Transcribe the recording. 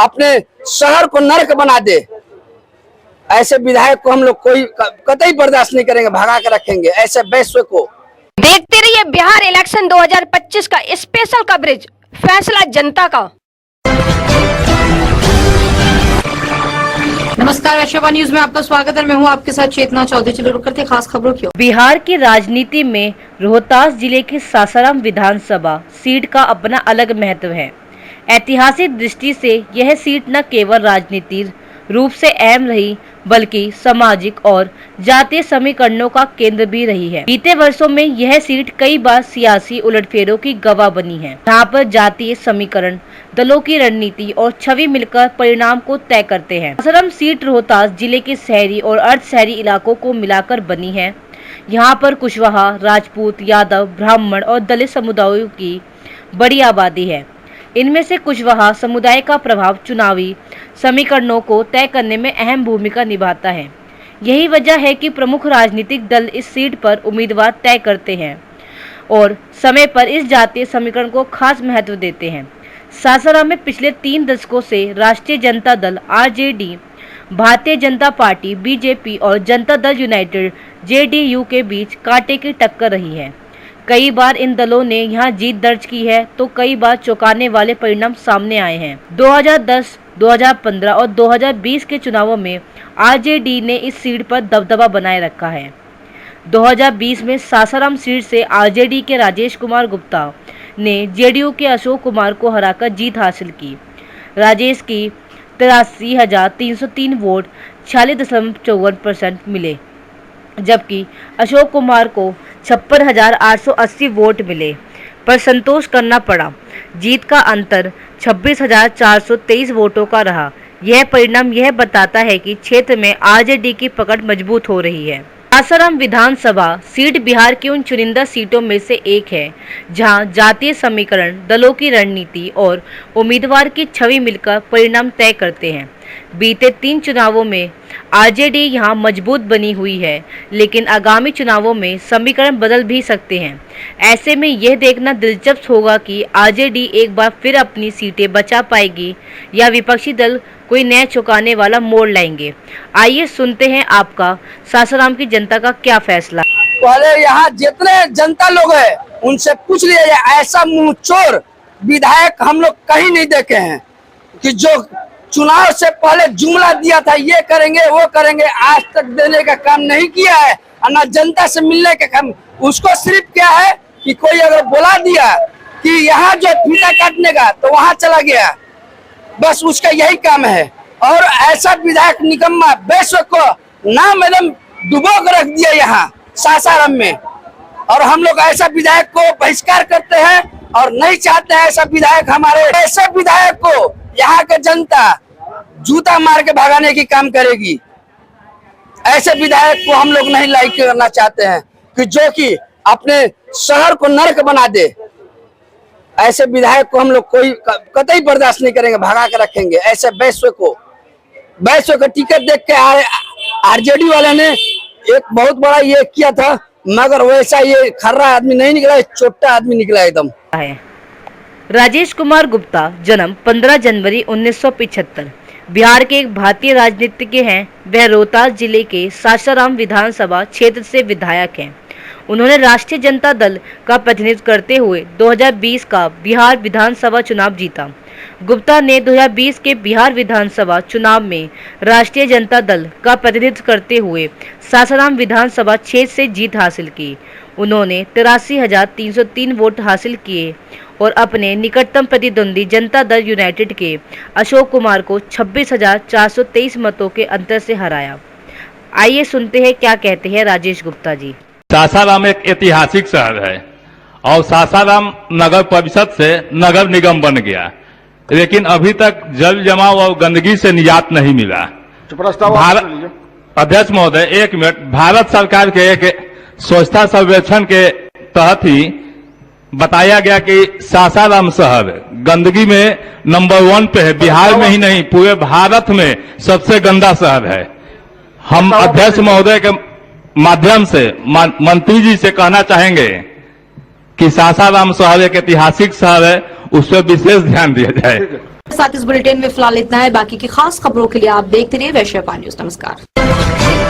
अपने शहर को नर्क बना दे, ऐसे विधायक को हम लोग कोई कतई बर्दाश्त नहीं करेंगे, भगा कर रखेंगे ऐसे वैश्य को। देखते रहिए बिहार इलेक्शन 2025 का स्पेशल कवरेज, फैसला जनता का। नमस्कार, आशावाणी न्यूज में आपका स्वागत है। मैं हूं आपके साथ चेतना चौधरी। चलो रुक करते खास खबरों की। बिहार की राजनीति में रोहतास जिले की सासाराम विधानसभा सीट का अपना अलग महत्व है। ऐतिहासिक दृष्टि से यह सीट न केवल राजनीतिक रूप से अहम रही बल्कि सामाजिक और जातीय समीकरणों का केंद्र भी रही है। बीते वर्षों में यह सीट कई बार सियासी उलटफेरों की गवाह बनी है, जहां पर जातीय समीकरण, दलों की रणनीति और छवि मिलकर परिणाम को तय करते हैं। सासाराम सीट रोहतास जिले के शहरी और अर्ध शहरी इलाकों को मिलाकर बनी है। यहाँ पर कुशवाहा, राजपूत, यादव, ब्राह्मण और दलित समुदायों की बड़ी आबादी है। इनमें से कुशवाहा समुदाय का प्रभाव चुनावी समीकरणों को तय करने में अहम भूमिका निभाता है। यही वजह है कि प्रमुख राजनीतिक दल इस सीट पर उम्मीदवार तय करते हैं और समय पर इस जातीय समीकरण को खास महत्व देते हैं। सासाराम में पिछले 3 दशकों से राष्ट्रीय Janata Dal (RJD), Bharatiya Janata party (BJP) और जनता दल यूनाइटेड (जेडीयू) के बीच कांटे की टक्कर रही है। कई बार इन दलों ने यहां जीत दर्ज की है तो कई बार चौंकाने वाले परिणाम सामने आए हैं। 2010, 2015 और 2020 के चुनावों में आरजेडी ने इस सीट पर दबदबा बनाए रखा है। 2020 में सासाराम सीट से आरजेडी के राजेश कुमार गुप्ता ने जेडीयू के अशोक कुमार को हराकर जीत हासिल की। राजेश की 83,303 वोट 46.54% मिले, जबकि अशोक कुमार को 56,880 वोट मिले, पर संतोष करना पड़ा। जीत का अंतर 26,423 वोटों का रहा। यह परिणाम यह बताता है कि क्षेत्र में आरजेडी की पकड़ मजबूत हो रही है। सासाराम विधानसभा सीट बिहार की उन चुनिंदा सीटों में से एक है जहां जातीय समीकरण, दलों की रणनीति और उम्मीदवार की छवि मिलकर परिणाम तय करते हैं। बीते 3 चुनावों में आरजेडी यहां मजबूत बनी हुई है, लेकिन आगामी चुनावों में समीकरण बदल भी सकते हैं। ऐसे में यह देखना दिलचस्प होगा कि आरजेडी एक बार फिर अपनी सीटें बचा पाएगी या विपक्षी दल कोई नया चौंकाने वाला मोड़ लाएंगे। आइए सुनते हैं आपका सासाराम की जनता का क्या फैसला। पहले यहाँ जितने जनता लोग हैं उनसे पूछ लिया जाए, ऐसा मुंहचोर विधायक हम लोग कहीं नहीं देखे हैं कि जो चुनाव से पहले जुमला दिया था ये करेंगे वो करेंगे, आज तक देने का काम नहीं किया है और न जनता से मिलने का काम। उसको सिर्फ क्या है कि कोई अगर बोला दिया कि यहाँ जो फीता काटने का तो वहां चला गया, बस उसका यही काम है। और ऐसा विधायक निकम्मा वैश्य को नाम एकदम डुबो कर रख दिया यहाँ सासाराम में, और हम लोग ऐसा विधायक को बहिष्कार करते हैं और नहीं चाहते हैं ऐसा विधायक हमारे। ऐसे विधायक को यहाँ के जनता जूता मार के भगाने की काम करेगी। ऐसे विधायक को हम लोग नहीं लाइक करना चाहते हैं कि जो कि अपने शहर को नर्क बना दे, ऐसे विधायक को हम लोग कोई कतई बर्दाश्त नहीं करेंगे, भगा कर रखेंगे ऐसे वैश्य को। वैश्य का टिकट देख के आरजेडी वाले ने एक बहुत बड़ा ये किया था, मगर वैसा ये खर्रा आदमी नहीं निकला, छोटा आदमी निकला एकदम। राजेश कुमार गुप्ता जन्म 15 जनवरी 1975, बिहार के एक भारतीय राजनीतिज्ञ हैं। वह रोहतास जिले के सासाराम विधानसभा क्षेत्र से विधायक हैं। उन्होंने राष्ट्रीय जनता दल का प्रतिनिधित्व करते हुए 2020 का बिहार विधानसभा चुनाव जीता। गुप्ता ने 2020 के बिहार विधानसभा चुनाव में राष्ट्रीय जनता दल का प्रतिनिधित्व करते हुए सासाराम विधानसभा क्षेत्र से जीत हासिल की। उन्होंने 83,303 वोट हासिल किए और अपने निकटतम प्रतिद्वंदी जनता दल यूनाइटेड के अशोक कुमार को 26,423 मतों के अंतर से हराया। आइए सुनते हैं क्या कहते हैं राजेश गुप्ता जी। सासाराम एक ऐतिहासिक शहर है और सासाराम नगर परिषद से नगर निगम बन गया, लेकिन अभी तक जल जमाव और गंदगी से निजात नहीं मिला। अध्यक्ष महोदय, 1 मिनट। भारत सरकार के एक स्वच्छता सर्वेक्षण के तहत ही बताया गया कि सासाराम शहर गंदगी में नंबर 1 पे है। बिहार में ही नहीं, पूरे भारत में सबसे गंदा शहर है। हम अध्यक्ष महोदय के माध्यम से मंत्री जी से कहना चाहेंगे कि सासाराम शहर एक ऐतिहासिक शहर है, उस पर विशेष ध्यान दिया जाए। साथ इस बुलेटिन में फिलहाल इतना है। बाकी की खास खबरों के लिए आप देखते रहिए वैश्य न्यूज। नमस्कार।